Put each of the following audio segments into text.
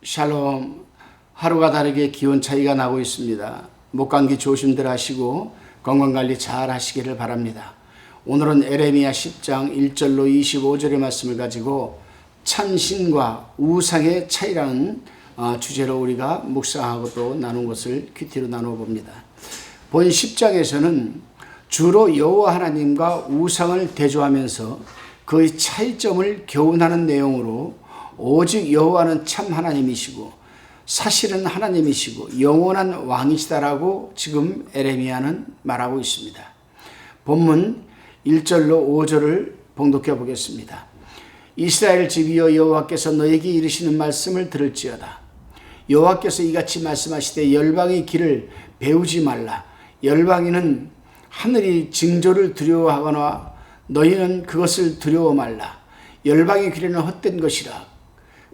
샬롬. 하루가 다르게 기온 차이가 나고 있습니다. 목감기 조심들 하시고 건강관리 잘 하시기를 바랍니다. 오늘은 에레미야 10장 1절로 25절의 말씀을 가지고 참신과 우상의 차이라는 주제로 우리가 묵상하고 또 나눈 것을 큐티로 나누어 봅니다. 본 10장에서는 주로 여호와 하나님과 우상을 대조하면서 그의 차이점을 교훈하는 내용으로 오직 여호와는 참 하나님이시고 사실은 하나님이시고 영원한 왕이시다라고 지금 에레미야는 말하고 있습니다. 본문 1절로 5절을 봉독해 보겠습니다. 이스라엘 집이여 여호와께서 너에게 이르시는 말씀을 들을지어다. 여호와께서 이같이 말씀하시되 열방의 길을 배우지 말라. 열방이는 하늘이 징조를 두려워하거나 너희는 그것을 두려워 말라. 열방의 길에는 헛된 것이라.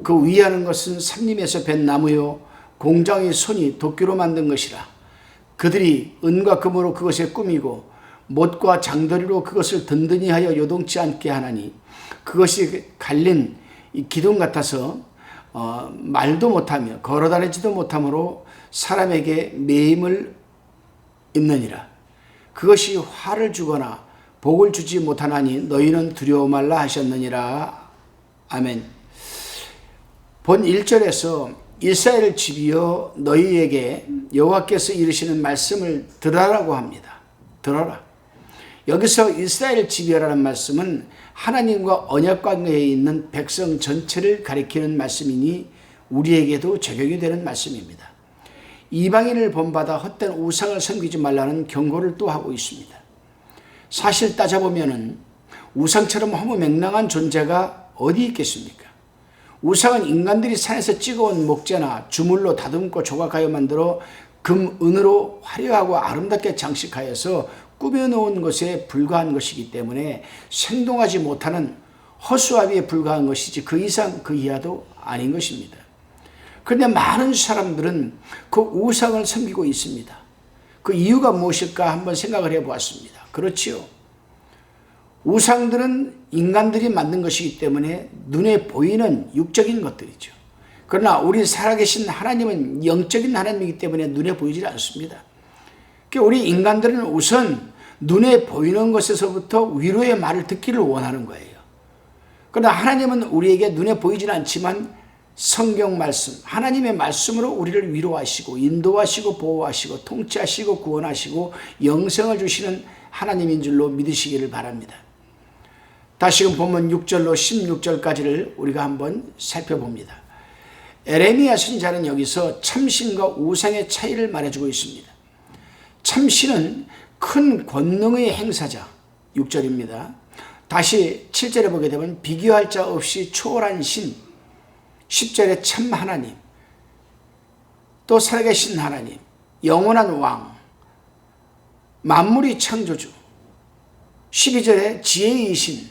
그 위하는 것은 산림에서 벤 나무요 공장의 손이 도끼로 만든 것이라. 그들이 은과 금으로 그것에 꾸미고 못과 장더리로 그것을 든든히 하여 요동치 않게 하나니 그것이 갈린 기둥 같아서 말도 못하며 걸어다니지도 못하므로 사람에게 매임을 입느니라. 그것이 화를 주거나 복을 주지 못하나니 너희는 두려워 말라 하셨느니라. 아멘. 본 1절에서 이스라엘 집이여 너희에게 여호와께서 이르시는 말씀을 들으라고 합니다. 들어라. 여기서 이스라엘 집이여라는 말씀은 하나님과 언약 관계에 있는 백성 전체를 가리키는 말씀이니 우리에게도 적용이 되는 말씀입니다. 이방인을 본받아 헛된 우상을 섬기지 말라는 경고를 또 하고 있습니다. 사실 따져보면 우상처럼 허무맹랑한 존재가 어디 있겠습니까? 우상은 인간들이 산에서 찍어온 목재나 주물로 다듬고 조각하여 만들어 금, 은으로 화려하고 아름답게 장식하여서 꾸며놓은 것에 불과한 것이기 때문에 생동하지 못하는 허수아비에 불과한 것이지 그 이상 그 이하도 아닌 것입니다. 그런데 많은 사람들은 그 우상을 섬기고 있습니다. 그 이유가 무엇일까 한번 생각을 해보았습니다. 그렇지요. 우상들은 인간들이 만든 것이기 때문에 눈에 보이는 육적인 것들이죠. 그러나 우리 살아계신 하나님은 영적인 하나님이기 때문에 눈에 보이지 않습니다. 우리 인간들은 우선 눈에 보이는 것에서부터 위로의 말을 듣기를 원하는 거예요. 그러나 하나님은 우리에게 눈에 보이지는 않지만 성경 말씀, 하나님의 말씀으로 우리를 위로하시고 인도하시고 보호하시고 통치하시고 구원하시고 영생을 주시는 하나님인 줄로 믿으시기를 바랍니다. 다시금 본문 6절로 16절까지를 우리가 한번 살펴봅니다. 에레미야 선지자는 여기서 참신과 우상의 차이를 말해주고 있습니다. 참신은 큰 권능의 행사자, 6절입니다. 다시 7절에 보게 되면 비교할 자 없이 초월한 신, 10절에 참 하나님, 또 살아계신 하나님, 영원한 왕, 만물의 창조주, 12절에 지혜의 신,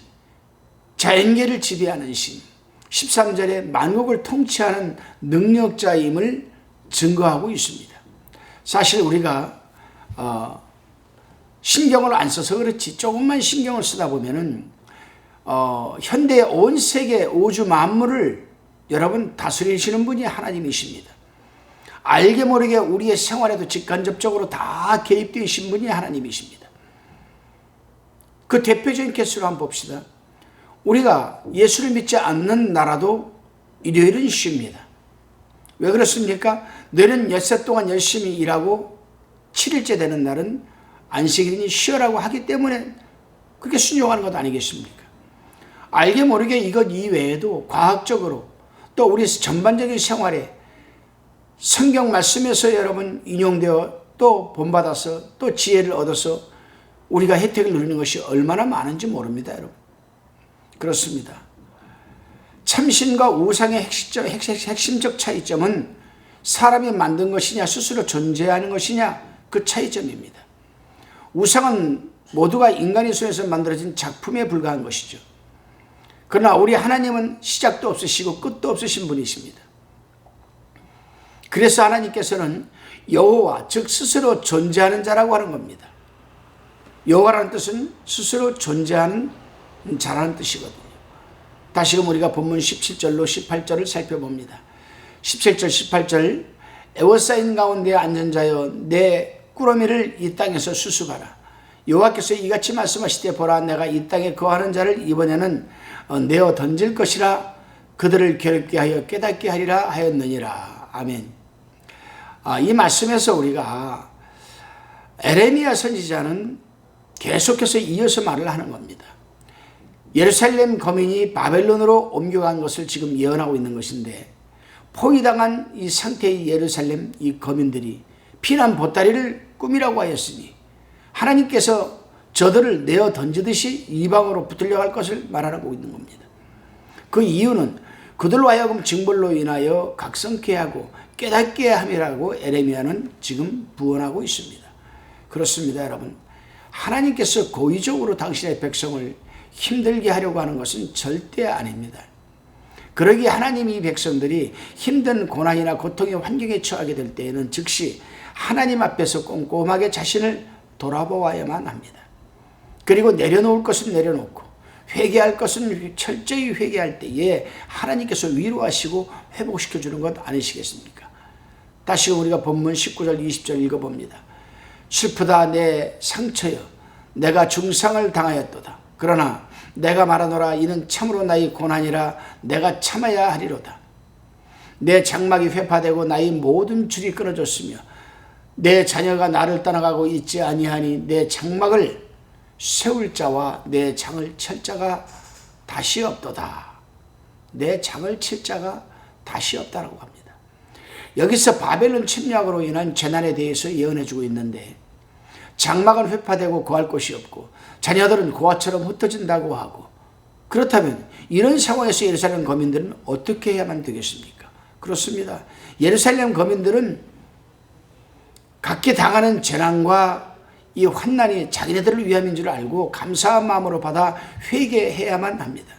자연계를 지배하는 신, 13절에 만국을 통치하는 능력자임을 증거하고 있습니다. 사실 우리가 신경을 안 써서 그렇지 조금만 신경을 쓰다 보면은 현대의 온 세계 우주 만물을 여러분 다스리시는 분이 하나님이십니다. 알게 모르게 우리의 생활에도 직간접적으로 다 개입되신 분이 하나님이십니다. 그 대표적인 케이스로 한번 봅시다. 우리가 예수를 믿지 않는 나라도 일요일은 쉽니다. 왜 그렇습니까? 너희는 엿새 동안 열심히 일하고 7일째 되는 날은 안식일이니 쉬어라고 하기 때문에 그렇게 순종하는 것 아니겠습니까? 알게 모르게 이것 이외에도 과학적으로 또 우리 전반적인 생활에 성경 말씀에서 여러분 인용되어 또 본받아서 또 지혜를 얻어서 우리가 혜택을 누리는 것이 얼마나 많은지 모릅니다, 여러분. 그렇습니다. 참신과 우상의 핵심적 차이점은 사람이 만든 것이냐 스스로 존재하는 것이냐 그 차이점입니다. 우상은 모두가 인간의 손에서 만들어진 작품에 불과한 것이죠. 그러나 우리 하나님은 시작도 없으시고 끝도 없으신 분이십니다. 그래서 하나님께서는 여호와 즉 스스로 존재하는 자라고 하는 겁니다. 여호와라는 뜻은 스스로 존재하는 자라는 뜻이거든요. 다시금 우리가 본문 17절로 18절을 살펴봅니다. 17절 18절 에워싸인 가운데 앉은 자여 내 꾸러미를 이 땅에서 수습하라. 여호와께서 이같이 말씀하시되 보라 내가 이 땅에 거하는 자를 이번에는 내어 던질 것이라 그들을 괴롭게 하여 깨닫게 하리라 하였느니라. 아멘. 이 말씀에서 우리가 에레미야 선지자는 계속해서 이어서 말을 하는 겁니다. 예루살렘 거민이 바벨론으로 옮겨간 것을 지금 예언하고 있는 것인데 포위당한 이 상태의 예루살렘 이 거민들이 피난 보따리를 꾸미라고 하였으니 하나님께서 저들을 내어 던지듯이 이방으로 붙들려갈 것을 말하고 있는 겁니다. 그 이유는 그들로 하여금 징벌로 인하여 각성케 하고 깨닫게 함이라고 에레미야는 지금 부언하고 있습니다. 그렇습니다, 여러분. 하나님께서 고의적으로 당신의 백성을 힘들게 하려고 하는 것은 절대 아닙니다. 그러기에 하나님이 이 백성들이 힘든 고난이나 고통의 환경에 처하게 될 때에는 즉시 하나님 앞에서 꼼꼼하게 자신을 돌아보아야만 합니다. 그리고 내려놓을 것은 내려놓고 회개할 것은 철저히 회개할 때에 하나님께서 위로하시고 회복시켜주는 것 아니시겠습니까? 다시금 우리가 본문 19절 20절 읽어봅니다. 슬프다 내 상처여 내가 중상을 당하였도다. 그러나 내가 말하노라 이는 참으로 나의 고난이라 내가 참아야 하리로다. 내 장막이 회파되고 나의 모든 줄이 끊어졌으며 내 자녀가 나를 떠나가고 있지 아니하니 내 장막을 세울 자와 내 장을 칠 자가 다시 없도다. 내 장을 칠 자가 다시 없다라고 합니다. 여기서 바벨론 침략으로 인한 재난에 대해서 예언해주고 있는데 장막은 회파되고 거할 곳이 없고 자녀들은 고아처럼 흩어진다고 하고 그렇다면 이런 상황에서 예루살렘 거민들은 어떻게 해야만 되겠습니까? 그렇습니다. 예루살렘 거민들은 각기 당하는 재난과 이 환난이 자기네들을 위함인 줄 알고 감사한 마음으로 받아 회개해야만 합니다.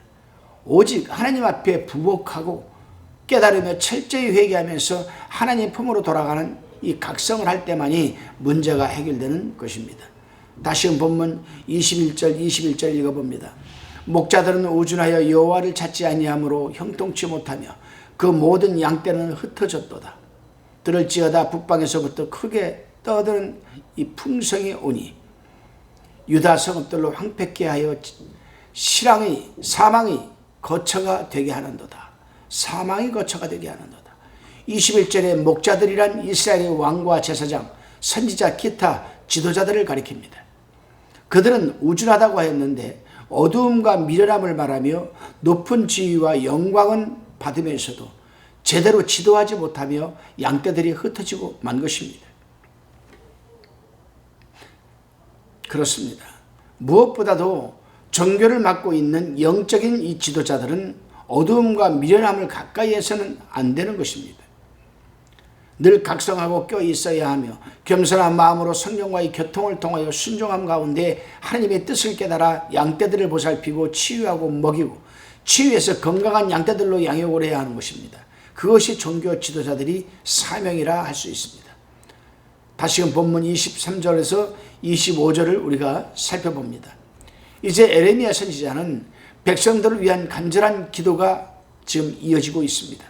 오직 하나님 앞에 부복하고 깨달으며 철저히 회개하면서 하나님 품으로 돌아가는 이 각성을 할 때만이 문제가 해결되는 것입니다. 다시금 본문 21절 읽어봅니다. 목자들은 우준하여 여호와를 찾지 아니하므로 형통치 못하며 그 모든 양떼는 흩어졌도다. 들을지어다 북방에서부터 크게 떠드는 이 풍성이 오니 유다 성읍들로 황폐케 하여 사망이 거처가 되게 하는도다. 사망이 거처가 되게 하는도다. 21절에 목자들이란 이스라엘의 왕과 제사장, 선지자, 기타 지도자들을 가리킵니다. 그들은 우준하다고 하였는데 어두움과 미련함을 말하며 높은 지위와 영광은 받으면서도 제대로 지도하지 못하며 양떼들이 흩어지고 만 것입니다. 그렇습니다. 무엇보다도 종교를 맡고 있는 영적인 이 지도자들은 어두움과 미련함을 가까이 해서는 안 되는 것입니다. 늘 각성하고 껴 있어야 하며 겸손한 마음으로 성령과의 교통을 통하여 순종함 가운데 하나님의 뜻을 깨달아 양떼들을 보살피고 치유하고 먹이고 치유해서 건강한 양떼들로 양육을 해야 하는 것입니다. 그것이 종교 지도자들이 사명이라 할 수 있습니다. 다시금 본문 23절에서 25절을 우리가 살펴봅니다. 이제 에레미야 선지자는 백성들을 위한 간절한 기도가 지금 이어지고 있습니다.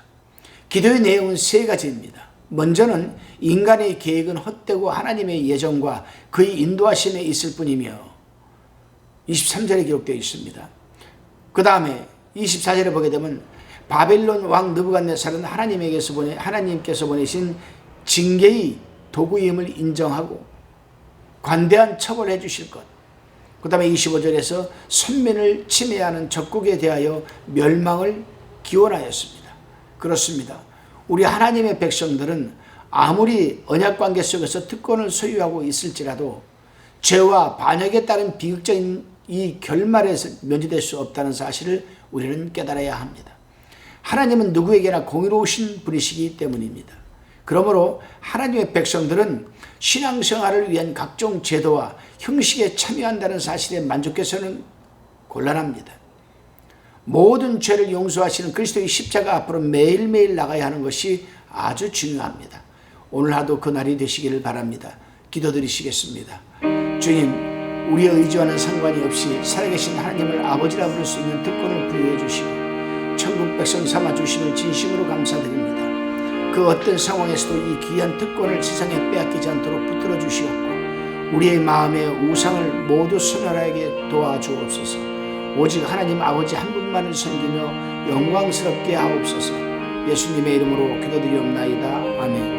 기도의 내용은 세 가지입니다. 먼저는 인간의 계획은 헛되고 하나님의 예정과 그의 인도하심에 있을 뿐이며 23절에 기록되어 있습니다. 그 다음에 24절에 보게 되면 바벨론 왕 느부갓네살은 하나님께서 보내신 징계의 도구임을 인정하고 관대한 처벌을 해주실 것. 그 다음에 25절에서 선민을 침해하는 적국에 대하여 멸망을 기원하였습니다. 그렇습니다. 우리 하나님의 백성들은 아무리 언약관계 속에서 특권을 소유하고 있을지라도 죄와 반역에 따른 비극적인 이 결말에서 면제될 수 없다는 사실을 우리는 깨달아야 합니다. 하나님은 누구에게나 공의로우신 분이시기 때문입니다. 그러므로 하나님의 백성들은 신앙생활을 위한 각종 제도와 형식에 참여한다는 사실에 만족해서는 곤란합니다. 모든 죄를 용서하시는 그리스도의 십자가 앞으로 매일매일 나가야 하는 것이 아주 중요합니다. 오늘 하루 그 날이 되시기를 바랍니다. 기도드리시겠습니다. 주님, 우리의 의지와는 상관이 없이 살아계신 하나님을 아버지라 부를 수 있는 특권을 부여해 주시고 천국 백성 삼아 주심을 진심으로 감사드립니다. 그 어떤 상황에서도 이 귀한 특권을 세상에 빼앗기지 않도록 붙들어 주시옵고 우리의 마음의 우상을 모두 소멸하게 도와주옵소서. 오직 하나님 아버지 한 분만을 섬기며 영광스럽게 하옵소서. 예수님의 이름으로 기도드리옵나이다. 아멘.